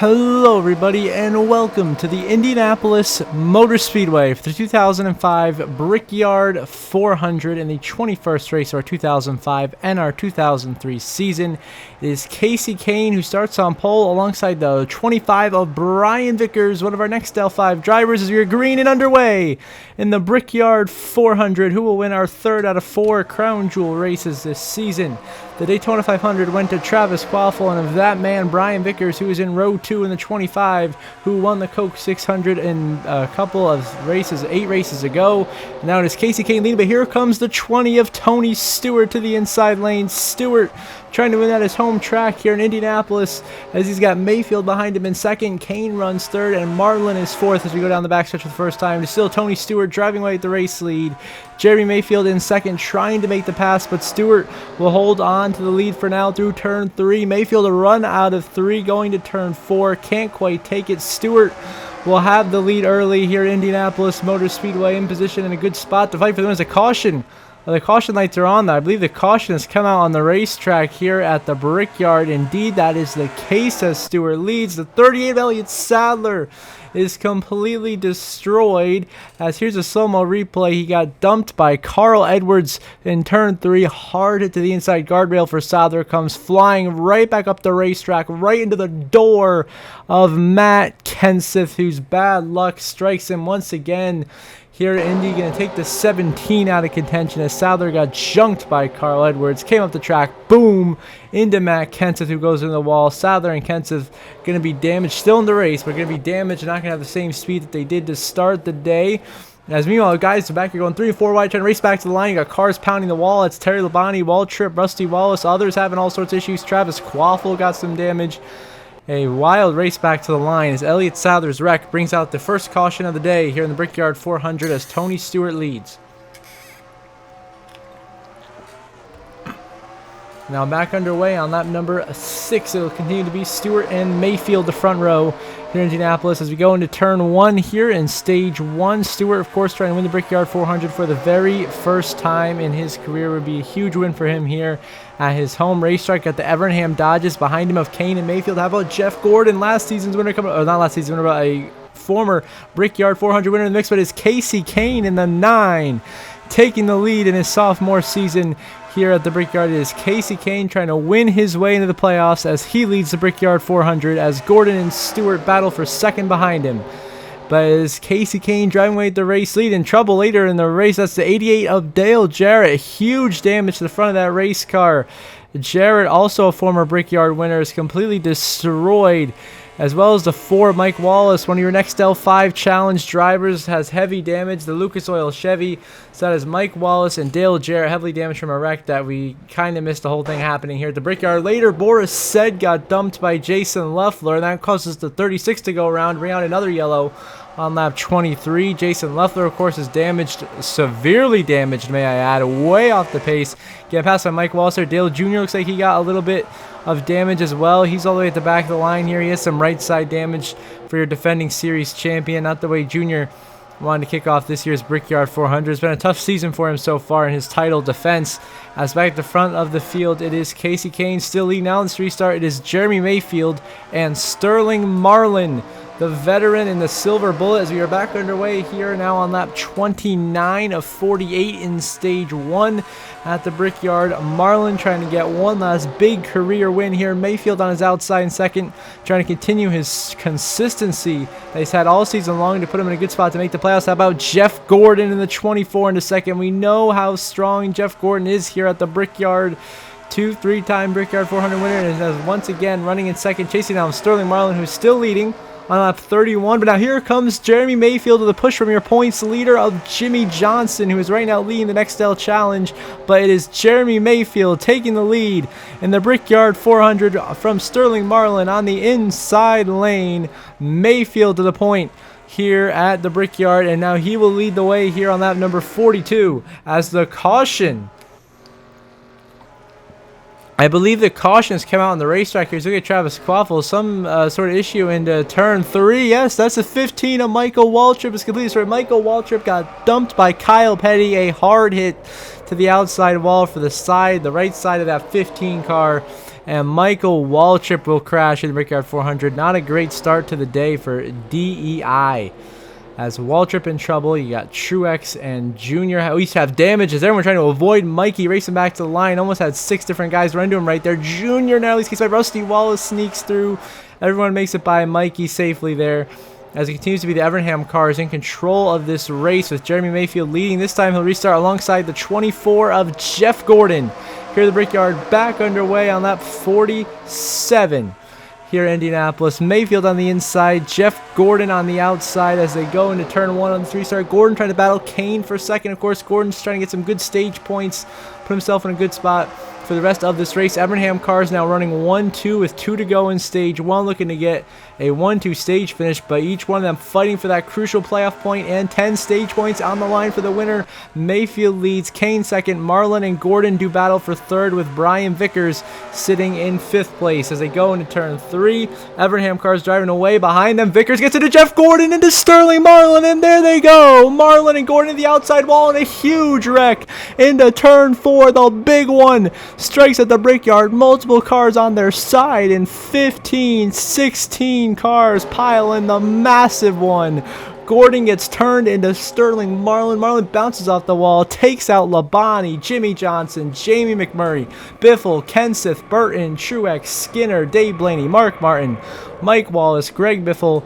Hello everybody and welcome to the Indianapolis Motor Speedway for the 2005 Brickyard 400 in the 21st race of our 2005 NR2003 season. It is Casey Kane who starts on pole alongside the 25 of Brian Vickers, one of our next L5 drivers, as we are green and underway in the Brickyard 400, who will win our third out of 4 Crown Jewel races this season. The Daytona 500 went to Travis Quaffle, and of that man, Brian Vickers, who was in row 2 in the 25, who won the Coke 600 in a couple of races, 8 races ago. Now it is Casey Kane leading, but here comes the 20 of Tony Stewart to the inside lane. Stewart trying to win at his home track here in Indianapolis, as he's got Mayfield behind him in second. Kane runs third, and Marlin is fourth as we go down the backstretch for the first time. It's still Tony Stewart driving away at the race lead. Jeremy Mayfield in second, trying to make the pass, but Stewart will hold on to the lead for now through turn 3. Mayfield a run out of 3 going to turn 4. Can't quite take it. Stewart will have the lead early here at Indianapolis Motor Speedway, in position in a good spot to fight for the win. As a caution. The caution lights are on. I believe the caution has come out on the racetrack here at the Brickyard. Indeed, that is the case as Stewart leads. The 38 of Elliott Sadler is completely destroyed, as here's a slow-mo replay. He got dumped by Carl Edwards in turn 3. Hard hit to the inside guardrail for Sadler. Comes flying right back up the racetrack, right into the door of Matt Kenseth, whose bad luck strikes him once again. Here, Indy going to take the 17 out of contention as Sadler got junked by Carl Edwards. Came up the track, boom, into Matt Kenseth, who goes into the wall. Sadler and Kenseth going to be damaged, still in the race, but going to be damaged and not going to have the same speed that they did to start the day. As meanwhile, guys, the back are going 3 and 4 wide, trying to race back to the line. You got cars pounding the wall. It's Terry Labonte, Waltrip, Rusty Wallace. Others having all sorts of issues. Travis Quaffle got some damage. A wild race back to the line as Elliott Sadler's wreck brings out the first caution of the day here in the Brickyard 400 as Tony Stewart leads. Now back underway on lap number 6. It will continue to be Stewart and Mayfield the front row here in Indianapolis as we go into turn 1 here in stage 1. Stewart, of course, trying to win the Brickyard 400 for the very first time in his career. Would be a huge win for him here at his home racetrack. Got the Evernham Dodges behind him of Kane and Mayfield. How about Jeff Gordon, last season's winner, coming, or not last season's winner, but a former Brickyard 400 winner in the mix, but it's Casey Kane in the 9, taking the lead in his sophomore season here at the Brickyard. It is Casey Kane trying to win his way into the playoffs as he leads the Brickyard 400 as Gordon and Stewart battle for second behind him. But as Casey Kane driving away at the race lead, in trouble later in the race, that's the 88 of Dale Jarrett. Huge damage to the front of that race car. Jarrett, also a former Brickyard winner, is completely destroyed, as well as the 4 Mike Wallace, one of your next L5 challenge drivers, has heavy damage. The Lucas Oil Chevy. So that is Mike Wallace and Dale Jarrett, heavily damaged from a wreck that we kind of missed the whole thing happening here at the Brickyard. Later, Boris Said got dumped by Jason Leffler, and that causes the 36 to go around, bring out another yellow on lap 23. Jason Leffler, of course, is damaged, severely damaged, may I add, way off the pace. Getting past by Mike Wallace. Dale Jr. looks like he got a little bit of damage as well. He's all the way at the back of the line here. He has some right side damage for your defending series champion. Not the way Jr. wanted to kick off this year's Brickyard 400. It's been a tough season for him so far in his title defense. As back at the front of the field, it is Casey Kane still leading out in this restart. It is Jeremy Mayfield and Sterling Marlin, the veteran in the silver bullet, as we are back underway here now on lap 29 of 48 in stage 1 at the Brickyard. Marlin trying to get one last big career win here. Mayfield on his outside in second, trying to continue his consistency that he's had all season long to put him in a good spot to make the playoffs. How about Jeff Gordon in the 24 into second? We know how strong Jeff Gordon is here at the Brickyard. 2-3-time Brickyard 400 winner, and is once again running in second, chasing down Sterling Marlin, who's still leading on lap 31. But now here comes Jeremy Mayfield with a push from your points leader of Jimmy Johnson, who is right now leading the Nextel Challenge. But it is Jeremy Mayfield taking the lead in the Brickyard 400 from Sterling Marlin on the inside lane. Mayfield to the point here at the Brickyard, and now he will lead the way here on lap number 42 as the caution. I believe the cautions come out on the racetrack here. So look at Travis Quaffle. Some sort of issue into turn 3. Yes, that's a 15 of Michael Waltrip. Is completely sorry. Michael Waltrip got dumped by Kyle Petty. A hard hit to the outside wall for the right side of that 15 car. And Michael Waltrip will crash in the Brickyard 400. Not a great start to the day for DEI. As Waltrip in trouble, you got Truex and Junior at least have damage as everyone trying to avoid Mikey racing back to the line. Almost had 6 different guys run to him right there. Junior now at least gets by Rusty Wallace, sneaks through. Everyone makes it by Mikey safely there. As it continues to be the Evernham cars in control of this race with Jeremy Mayfield leading. This time he'll restart alongside the 24 of Jeff Gordon. Here at the Brickyard back underway on lap 47. Here in Indianapolis, Mayfield on the inside, Jeff Gordon on the outside as they go into turn 1 on the 3-star. Gordon trying to battle Kane for a second. Of course, Gordon's trying to get some good stage points, put himself in a good spot for the rest of this race. Evernham cars now running 1-2 with 2 to go in stage 1, looking to get a 1-2 stage finish, but each one of them fighting for that crucial playoff point and 10 stage points on the line for the winner. Mayfield leads, Kane second, Marlin and Gordon do battle for third with Brian Vickers sitting in 5th place as they go into turn 3. Evernham cars driving away behind them. Vickers gets into Jeff Gordon, into Sterling Marlin, and there they go. Marlin and Gordon to the outside wall in a huge wreck into turn 4, the big one. Strikes at the Brickyard, multiple cars on their side, and 15, 16 cars pile in the massive one. Gordon gets turned into Sterling Marlin. Marlin bounces off the wall, takes out Labonte, Jimmy Johnson, Jamie McMurray, Biffle, Kenseth, Burton, Truex, Skinner, Dave Blaney, Mark Martin, Mike Wallace, Greg Biffle.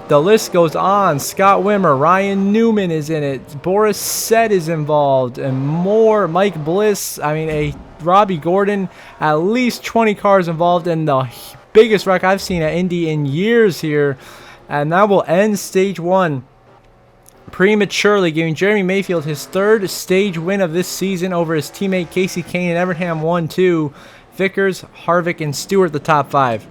The list goes on. Scott Wimmer, Ryan Newman is in it. Boris Sett is involved, and more. Mike Bliss. I mean, Robbie Gordon. At least 20 cars involved in the biggest wreck I've seen at Indy in years here. And that will end stage 1 prematurely, giving Jeremy Mayfield his 3rd stage win of this season over his teammate Casey Kane and Evernham 1-2. Vickers, Harvick, and Stewart the top 5.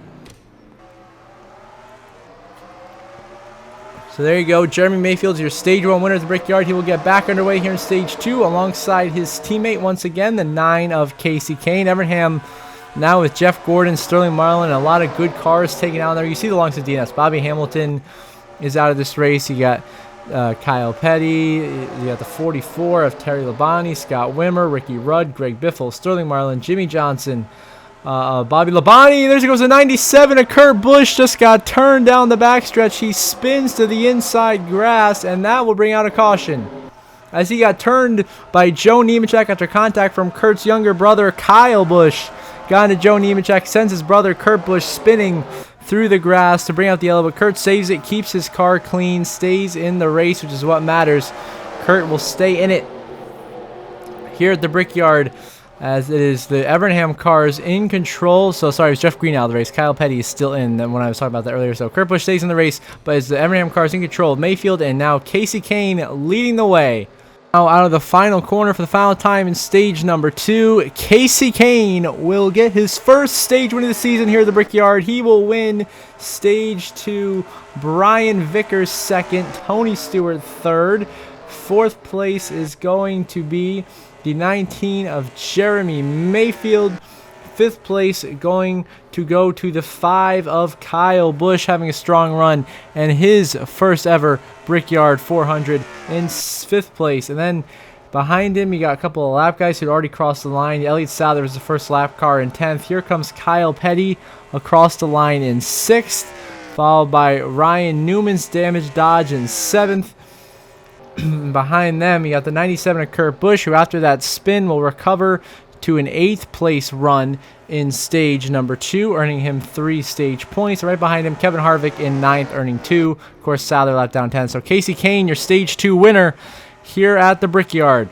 So there you go. Jeremy Mayfield's your stage 1 winner at the Brickyard. He will get back underway here in stage 2 alongside his teammate once again, the 9 of Casey Kane. Evernham now with Jeff Gordon, Sterling Marlin, and a lot of good cars taken out there. You see the longs of DNS. Bobby Hamilton is out of this race. You got Kyle Petty. You got the 44 of Terry Labonte, Scott Wimmer, Ricky Rudd, Greg Biffle, Sterling Marlin, Jimmy Johnson, Bobby Labonte. There goes a 97 of Kurt Busch. Just got turned down the backstretch. He spins to the inside grass, and that will bring out a caution as he got turned by Joe Nemechek after contact from Kurt's younger brother, Kyle Busch. Got into Joe Nemechek, sends his brother Kurt Busch spinning through the grass to bring out the yellow, but Kurt saves it, keeps his car clean, stays in the race, which is what matters. Kurt will stay in it here at the Brickyard, as it is the Evernham cars in control. So sorry, it was Jeff Green out of the race. Kyle Petty is still in when I was talking about that earlier. So Kurt Busch stays in the race, but it's the Evernham cars in control. Mayfield and now Casey Kane leading the way. Now out of the final corner for the final time in stage number 2, Casey Kane will get his first stage win of the season here at the Brickyard. He will win stage 2. Brian Vickers second, Tony Stewart third. 4th place is going to be the 19 of Jeremy Mayfield. 5th place going to go to the 5 of Kyle Busch, having a strong run, and his first ever Brickyard 400 in 5th place. And then behind him, you got a couple of lap guys who had already crossed the line. Elliott Souther was the first lap car in 10th. Here comes Kyle Petty across the line in 6th, followed by Ryan Newman's damaged Dodge in 7th. Behind them, you got the 97 of Kurt Busch, who after that spin will recover to an 8th place run in stage number 2, earning him 3 stage points. Right behind him, Kevin Harvick in 9th, earning 2. Of course, Souther lap down 10. So Casey Kane, your stage 2 winner here at the Brickyard.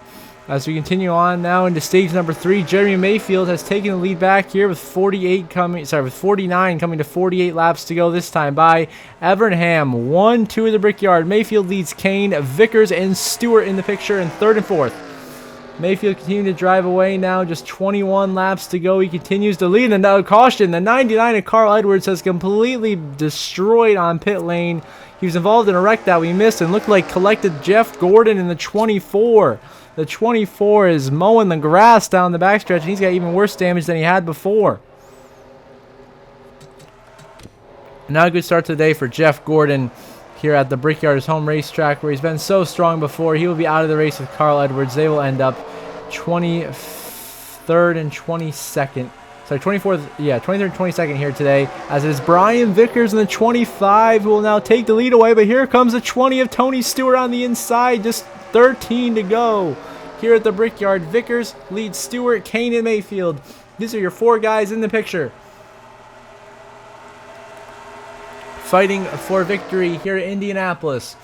As we continue on now into stage number 3, Jeremy Mayfield has taken the lead back here with 49 coming to 48 laps to go this time by Evernham. 1-2 of the Brickyard. Mayfield leads Kane, Vickers, and Stewart in the picture in 3rd and 4th. Mayfield continuing to drive away now, just 21 laps to go. He continues to lead, and now caution. The 99 of Carl Edwards has completely destroyed on pit lane. He was involved in a wreck that we missed and looked like collected Jeff Gordon in the 24. The 24 is mowing the grass down the backstretch, and he's got even worse damage than he had before. Now a good start to the day for Jeff Gordon here at the Brickyard, his home racetrack, where he's been so strong before. He will be out of the race with Carl Edwards. They will end up 23rd and 22nd Sorry, 24th, yeah, 23rd, 22nd here today, as it is Brian Vickers in the 25 who will now take the lead away, but here comes the 20 of Tony Stewart on the inside, just 13 to go. Here at the Brickyard, Vickers leads Stewart, Kane, and Mayfield. These are your 4 guys in the picture, fighting for victory here at Indianapolis.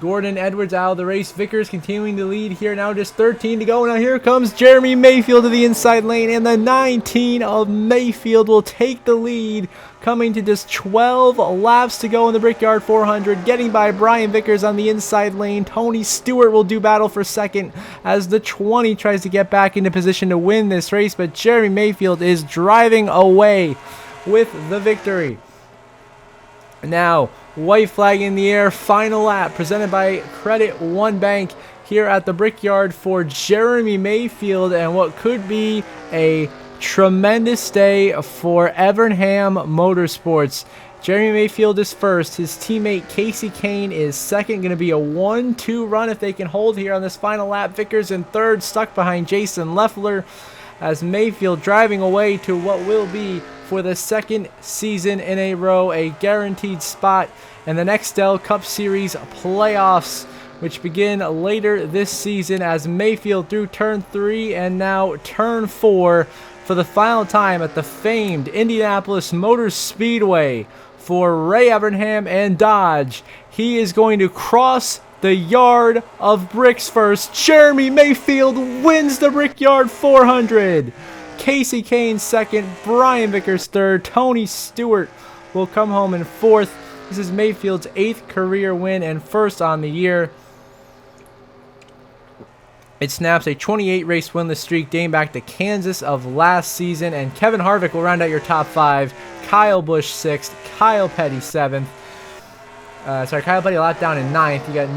Gordon Edwards out of the race. Vickers continuing to lead here. Now just 13 to go. Now here comes Jeremy Mayfield to the inside lane. And the 19 of Mayfield will take the lead. Coming to just 12 laps to go in the Brickyard 400. Getting by Brian Vickers on the inside lane. Tony Stewart will do battle for second as the 20 tries to get back into position to win this race. But Jeremy Mayfield is driving away with the victory. Now, white flag in the air, final lap presented by Credit One Bank here at the Brickyard for Jeremy Mayfield, and what could be a tremendous day for Evernham Motorsports. Jeremy Mayfield is first. His teammate Casey Kane is second. Going to be a 1-2 run if they can hold here on this final lap. Vickers in third, stuck behind Jason Leffler, as Mayfield driving away to what will be, for the second season in a row, a guaranteed spot in the Nextel Cup Series playoffs, which begin later this season, as Mayfield through turn 3 and now turn 4 for the final time at the famed Indianapolis Motor Speedway for Ray Evernham and Dodge. He is going to cross the yard of bricks first. Jeremy Mayfield wins the Brickyard 400. Casey Kane second, Brian Vickers third, Tony Stewart will come home in fourth. This is Mayfield's 8th career win and first on the year. It snaps a 28 race winless streak dating back to Kansas of last season, and Kevin Harvick will round out your top 5. Kyle Busch 6th, Kyle Petty 7th. Kyle Petty a lap down in 9th. You got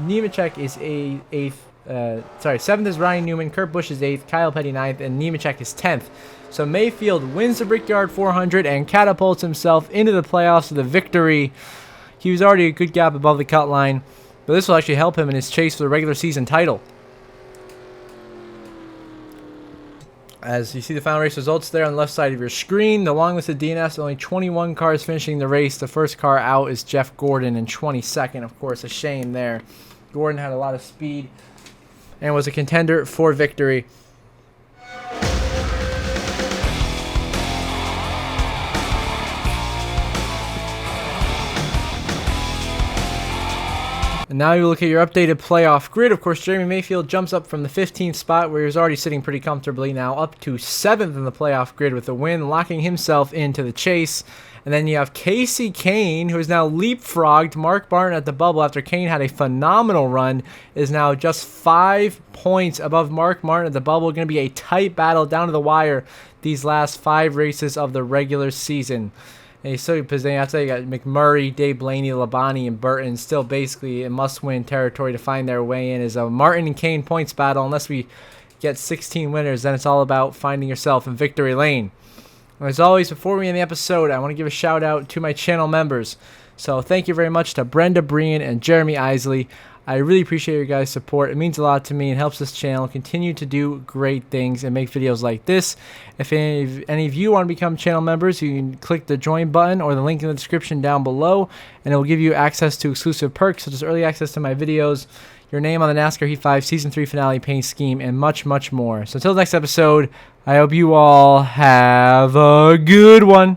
Nemechek is 8th. 7th is Ryan Newman, Kurt Busch is 8th, Kyle Petty 9th, and Nemechek is 10th. So Mayfield wins the Brickyard 400 and catapults himself into the playoffs with a victory. He was already a good gap above the cut line, but this will actually help him in his chase for the regular season title. As you see the final race results there on the left side of your screen, the long list of DNFs, only 21 cars finishing the race. The first car out is Jeff Gordon in 22nd, of course, a shame there. Gordon had a lot of speed and was a contender for victory. And now you look at your updated playoff grid. Of course, Jeremy Mayfield jumps up from the 15th spot, where he was already sitting pretty comfortably, now up to 7th in the playoff grid with a win, locking himself into the chase. And then you have Casey Kane, who has now leapfrogged Mark Martin at the bubble after Kane had a phenomenal run, is now just 5 points above Mark Martin at the bubble. Going to be a tight battle down to the wire these last 5 races of the regular season. And he's still positioning. After that, you got McMurray, Dave Blaney, Labonte, and Burton still basically in must-win territory to find their way in. Is a Martin and Kane points battle. Unless we get 16 winners, then it's all about finding yourself in victory lane. As always, before we end the episode, I want to give a shout out to my channel members. So thank you very much to Brenda Breen and Jeremy Isley. I really appreciate your guys' support. It means a lot to me and helps this channel continue to do great things and make videos like this. If any of you want to become channel members, you can click the join button or the link in the description down below, and it will give you access to exclusive perks such as early access to my videos, your name on the NASCAR Heat 5 Season 3 finale paint scheme, and much, much more. So until the next episode, I hope you all have a good one.